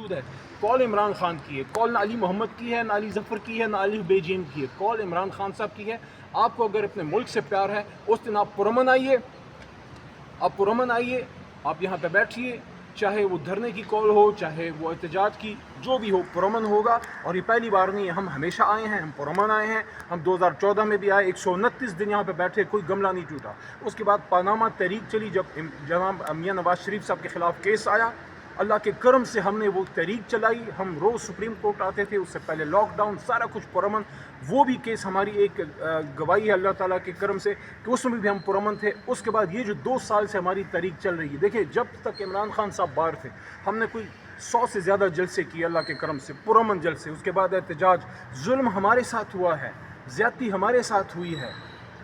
موجود ہے. کال عمران خان کی ہے, کال نہ علی محمد کی ہے, نہ علی ظفر کی ہے, نہ علی بیجین کی ہے, کال عمران خان صاحب کی ہے. آپ کو اگر اپنے ملک سے پیار ہے اس دن آپ پرامن آئیے, آپ یہاں پہ بیٹھیے, چاہے وہ دھرنے کی کال ہو, چاہے وہ احتجاج کی, جو بھی ہو پرامن ہوگا. اور یہ پہلی بار نہیں ہے, ہم ہمیشہ آئے ہیں, ہم پرامن آئے ہیں. ہم 2014 میں بھی آئے, 129 دن یہاں پہ بیٹھے, کوئی گملہ نہیں ٹوٹا. اس کے بعد پاناما تحریک چلی, جب جناب میاں نواز شریف صاحب کے خلاف کیس آیا, اللہ کے کرم سے ہم نے وہ تحریک چلائی. ہم روز سپریم کورٹ آتے تھے, اس سے پہلے لاک ڈاؤن, سارا کچھ پرامن. وہ بھی کیس ہماری ایک گواہی ہے اللہ تعالیٰ کے کرم سے کہ اس میں بھی ہم پرامن تھے. اس کے بعد یہ جو 2 سال سے ہماری تحریک چل رہی ہے, دیکھیں جب تک عمران خان صاحب باہر تھے ہم نے کوئی 100 سے زیادہ جلسے کیے اللہ کے کرم سے, پرامن جلسے. اس کے بعد احتجاج, ظلم ہمارے ساتھ ہوا ہے, زیادتی ہمارے ساتھ ہوئی ہے,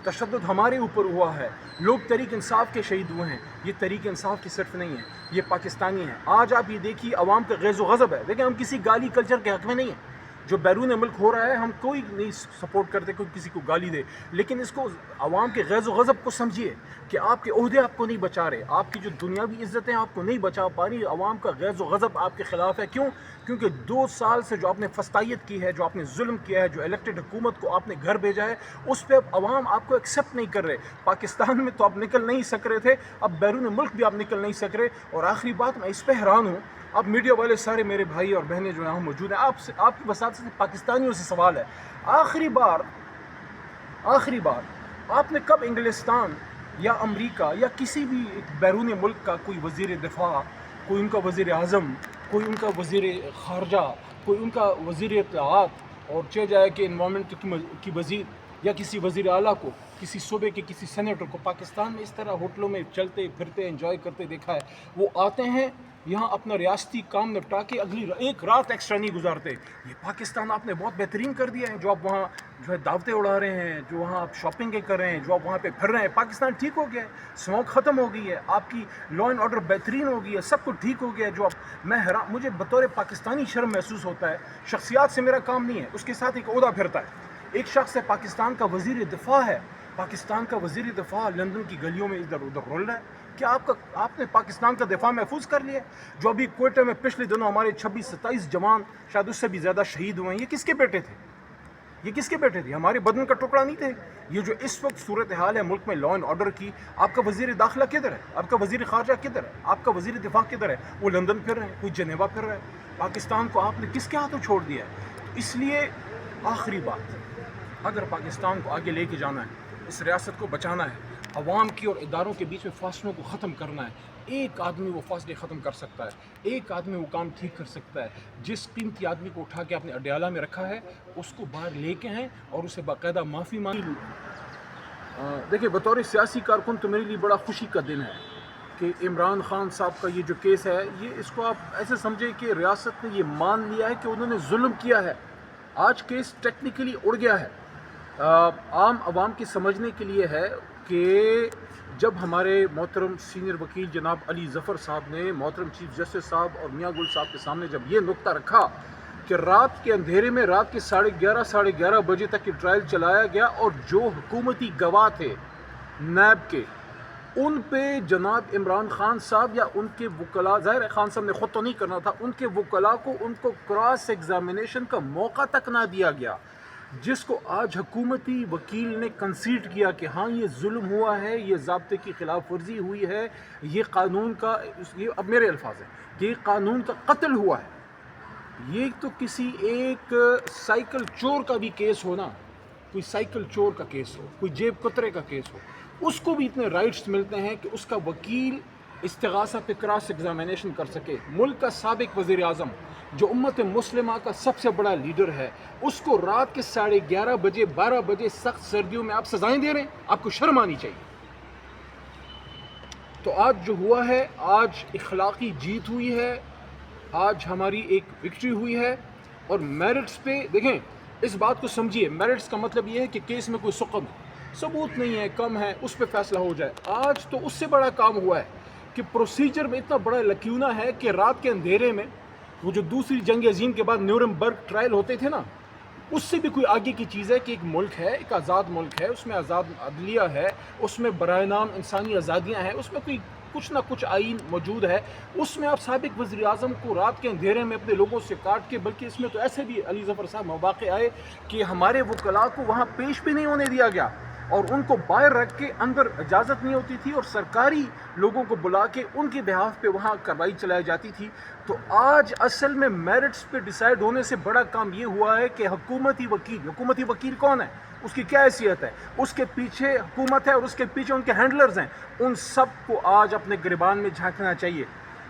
تشدد ہمارے اوپر ہوا ہے, لوگ تحریک انصاف کے شہید ہوئے ہیں. یہ تحریک انصاف کی صرف نہیں ہے, یہ پاکستانی ہے. آج آپ یہ دیکھیے عوام کا غیظ و غضب ہے. دیکھیں ہم کسی گالی کلچر کے حق میں نہیں ہیں. جو بیرون ملک ہو رہا ہے ہم کوئی نہیں سپورٹ کرتے کوئی کسی کو گالی دے, لیکن اس کو عوام کے غیظ و غضب کو سمجھیے کہ آپ کے عہدے آپ کو نہیں بچا رہے, آپ کی جو دنیاوی عزتیں آپ کو نہیں بچا پا رہی. عوام کا غیظ و غضب آپ کے خلاف ہے. کیوں؟ کیونکہ 2 سال سے جو آپ نے فسطائیت کی ہے, جو آپ نے ظلم کیا ہے, جو الیکٹڈ حکومت کو آپ نے گھر بھیجا ہے, اس پہ اب عوام آپ کو ایکسیپٹ نہیں کر رہے. پاکستان میں تو آپ نکل نہیں سک رہے تھے, اب بیرون ملک بھی آپ نکل نہیں سک رہے. اور آخری بات, میں اس پہ حیران ہوں, اب میڈیا والے سارے میرے بھائی اور بہنیں جو یہاں موجود ہیں, آپ کی وساطت سے پاکستانیوں سے سوال ہے, آخری بار آپ نے کب انگلستان یا امریکہ یا کسی بھی بیرون ملک کا کوئی وزیر دفاع, کوئی ان کا وزیر اعظم, کوئی ان کا وزیر خارجہ, کوئی ان کا وزیر اطلاعات, اور چاہے جائے کہ انوائرمنٹ کی وزیر یا کسی وزیر اعلیٰ کو, کسی صوبے کے کسی سینیٹر کو پاکستان میں اس طرح ہوٹلوں میں چلتے پھرتے انجوائے کرتے دیکھا ہے؟ وہ آتے ہیں یہاں اپنا ریاستی کام نپٹا کے اگلی ایک رات ایکسٹرا نہیں گزارتے. یہ پاکستان آپ نے بہت بہترین کر دیا ہے, جو آپ وہاں جو ہے دعوتیں اڑا رہے ہیں, جو وہاں آپ شاپنگیں کر رہے ہیں, جو آپ وہاں پہ پھر رہے ہیں. پاکستان ٹھیک ہو گیا ہے, اسموک ختم ہو گئی ہے, آپ کی لا اینڈ آرڈر بہترین ہو گئی ہے, سب کچھ ٹھیک ہو گیا ہے. جو میں حیران, مجھے بطور پاکستانی شرم محسوس ہوتا ہے. شخصیات سے میرا کام نہیں ہے, اس کے ساتھ ایک عہدہ پھرتا ہے. ایک شخص ہے پاکستان کا وزیر دفاع ہے, پاکستان کا وزیر دفاع لندن کی گلیوں میں ادھر ادھر رول رہا ہے. کیا آپ نے پاکستان کا دفاع محفوظ کر لیا؟ جو ابھی کوئٹہ میں پچھلے دنوں ہمارے 26-27 جوان, شاید اس سے بھی زیادہ شہید ہوئے ہیں, یہ کس کے بیٹے تھے؟ ہمارے بدن کا ٹکڑا نہیں تھے. یہ جو اس وقت صورتحال ہے ملک میں لا اینڈ آرڈر کی, آپ کا وزیر داخلہ کدھر ہے؟ آپ کا وزیر خارجہ کدھر ہے؟ آپ کا وزیر دفاع کدھر ہے؟ وہ لندن پھر رہے ہیں, کوئی جنیوا پھر رہا ہے. پاکستان کو آپ نے کس کے ہاتھوں چھوڑ دیا ہے؟ تو اس لیے آخری بات, اگر پاکستان کو آگے لے کے جانا ہے, اس ریاست کو بچانا ہے, عوام کی اور اداروں کے بیچ میں فاصلوں کو ختم کرنا ہے, ایک آدمی وہ فاصلے ختم کر سکتا ہے, ایک آدمی وہ کام ٹھیک کر سکتا ہے. جس قیمتی آدمی کو اٹھا کے اپنے اڈیالہ میں رکھا ہے, اس کو باہر لے کے ہیں اور اسے باقاعدہ معافی مانگی. دیکھیں, بطور سیاسی کارکن تو میرے لیے بڑا خوشی کا دن ہے کہ عمران خان صاحب کا یہ جو کیس ہے, یہ اس کو آپ ایسے سمجھیں کہ ریاست نے یہ مان لیا ہے کہ انہوں نے ظلم کیا ہے. آج کیس ٹیکنیکلی اڑ گیا ہے. عام عوام کی سمجھنے کے لیے ہے کہ جب ہمارے محترم سینئر وکیل جناب علی ظفر صاحب نے محترم چیف جسٹس صاحب اور میاں گل صاحب کے سامنے جب یہ نقطہ رکھا کہ رات کے اندھیرے میں رات کے 11:30 بجے تک یہ ٹرائل چلایا گیا, اور جو حکومتی گواہ تھے نیب کے, ان پہ جناب عمران خان صاحب یا ان کے وکلاء, ظاہر خان صاحب نے خود تو نہیں کرنا تھا, ان کے وکلاء کو ان کو کراس ایگزامینیشن کا موقع تک نہ دیا گیا, جس کو آج حکومتی وکیل نے کنسیڈ کیا کہ ہاں یہ ظلم ہوا ہے, یہ ضابطے کی خلاف ورزی ہوئی ہے, یہ قانون کا, یہ اب میرے الفاظ ہیں, یہ قانون کا قتل ہوا ہے. یہ تو کسی ایک سائیکل چور کا بھی کیس ہو نا, کوئی سائیکل چور کا کیس ہو, کوئی جیب کترے کا کیس ہو, اس کو بھی اتنے رائٹس ملتے ہیں کہ اس کا وکیل استغاثہ پہ کراس ایگزامینیشن کر سکے. ملک کا سابق وزیر اعظم جو امت مسلمہ کا سب سے بڑا لیڈر ہے, اس کو رات کے 11:30 بجے 12 بجے سخت سردیوں میں آپ سزائیں دے رہے ہیں. آپ کو شرم آنی چاہیے. تو آج جو ہوا ہے, آج اخلاقی جیت ہوئی ہے, آج ہماری ایک وکٹری ہوئی ہے. اور میرٹس پہ دیکھیں, اس بات کو سمجھیے, میرٹس کا مطلب یہ ہے کہ کیس میں کوئی ثبوت نہیں ہے, کم ہے, اس پہ فیصلہ ہو جائے. آج تو اس سے بڑا کام ہوا ہے کہ پروسیجر میں اتنا بڑا لکیونہ ہے کہ رات کے اندھیرے میں وہ جو دوسری جنگ عظیم کے بعد نیورنبرگ ٹرائل ہوتے تھے نا, اس سے بھی کوئی آگے کی چیز ہے کہ ایک ملک ہے, ایک آزاد ملک ہے, اس میں آزاد عدلیہ ہے, اس میں برائے نام انسانی آزادیاں ہیں, اس میں کوئی کچھ نہ کچھ آئین موجود ہے، اس میں آپ سابق وزیر اعظم کو رات کے اندھیرے میں اپنے لوگوں سے کاٹ کے، بلکہ اس میں تو ایسے بھی علی ظفر صاحب مواقع آئے کہ ہمارے وکلاء کو وہاں پیش بھی نہیں ہونے دیا گیا اور ان کو باہر رکھ کے اندر اجازت نہیں ہوتی تھی اور سرکاری لوگوں کو بلا کے ان کے بہاف پہ وہاں کارروائی چلائی جاتی تھی۔ تو آج اصل میں میرٹس پہ ڈیسائیڈ ہونے سے بڑا کام یہ ہوا ہے کہ حکومتی وکیل کون ہے، اس کی کیا حیثیت ہے، اس کے پیچھے حکومت ہے اور اس کے پیچھے ان کے ہینڈلرز ہیں، ان سب کو آج اپنے گریبان میں جھانکنا چاہیے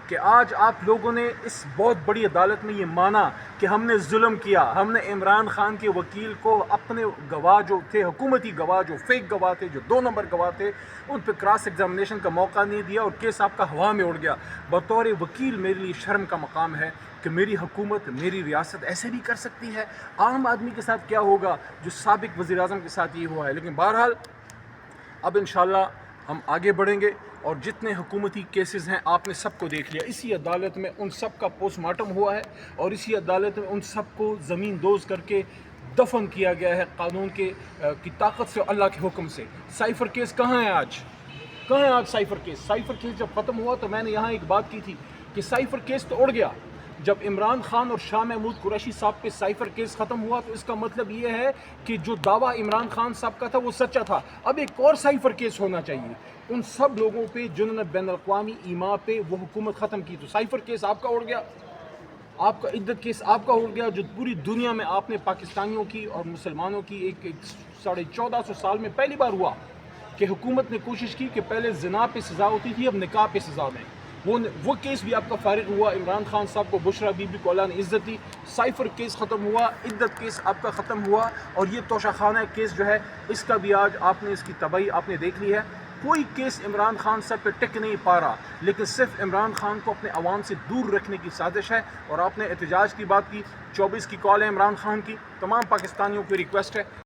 کہ آج آپ لوگوں نے اس بہت بڑی عدالت میں یہ مانا کہ ہم نے ظلم کیا، ہم نے عمران خان کے وکیل کو اپنے گواہ جو تھے، حکومتی گواہ جو فیک گواہ تھے، جو 2 نمبر گواہ تھے، ان پہ کراس ایگزامینیشن کا موقع نہیں دیا اور کیس آپ کا ہوا میں اڑ گیا۔ بطور وکیل میرے لیے شرم کا مقام ہے کہ میری حکومت، میری ریاست ایسے بھی کر سکتی ہے۔ عام آدمی کے ساتھ کیا ہوگا جو سابق وزیر اعظم کے ساتھ یہ ہوا ہے؟ لیکن بہرحال اب انشاءاللہ ہم آگے بڑھیں گے اور جتنے حکومتی کیسز ہیں آپ نے سب کو دیکھ لیا، اسی عدالت میں ان سب کا پوسٹ مارٹم ہوا ہے اور اسی عدالت میں ان سب کو زمین دوز کر کے دفن کیا گیا ہے قانون کی طاقت سے، اللہ کے حکم سے۔ سائفر کیس کہاں ہے آج؟ کہاں ہے آج سائفر کیس؟ سائفر کیس جب ختم ہوا تو میں نے یہاں ایک بات کی تھی کہ سائفر کیس تو اڑ گیا۔ جب عمران خان اور شاہ محمود قریشی صاحب پہ سائفر کیس ختم ہوا تو اس کا مطلب یہ ہے کہ جو دعویٰ عمران خان صاحب کا تھا وہ سچا تھا۔ اب ایک اور سائفر کیس ہونا چاہیے ان سب لوگوں پہ جنہوں نے بین الاقوامی ایما پہ وہ حکومت ختم کی۔ تو سائفر کیس آپ کا اڑ گیا، آپ کا عدت کیس آپ کا اڑ گیا، جو پوری دنیا میں آپ نے پاکستانیوں کی اور مسلمانوں کی ایک 1450 سال میں پہلی بار ہوا کہ حکومت نے کوشش کی کہ پہلے زنا پہ سزا ہوتی تھی، اب نکاح پہ سزا دیں۔ وہ کیس بھی آپ کا فارغ ہوا، عمران خان صاحب کو بشرا بی بی کو اللہ نے عزت دی، سائفر کیس ختم ہوا، عدت کیس آپ کا ختم ہوا، اور یہ توشہ خانہ کیس جو ہے اس کا بھی آج آپ نے اس کی تباہی آپ نے دیکھ لی ہے۔ کوئی کیس عمران خان صاحب پہ ٹک نہیں پا رہا، لیکن صرف عمران خان کو اپنے عوام سے دور رکھنے کی سازش ہے۔ اور آپ نے احتجاج کی بات کی، 24 کی کال ہے عمران خان کی، تمام پاکستانیوں کی ریکویسٹ ہے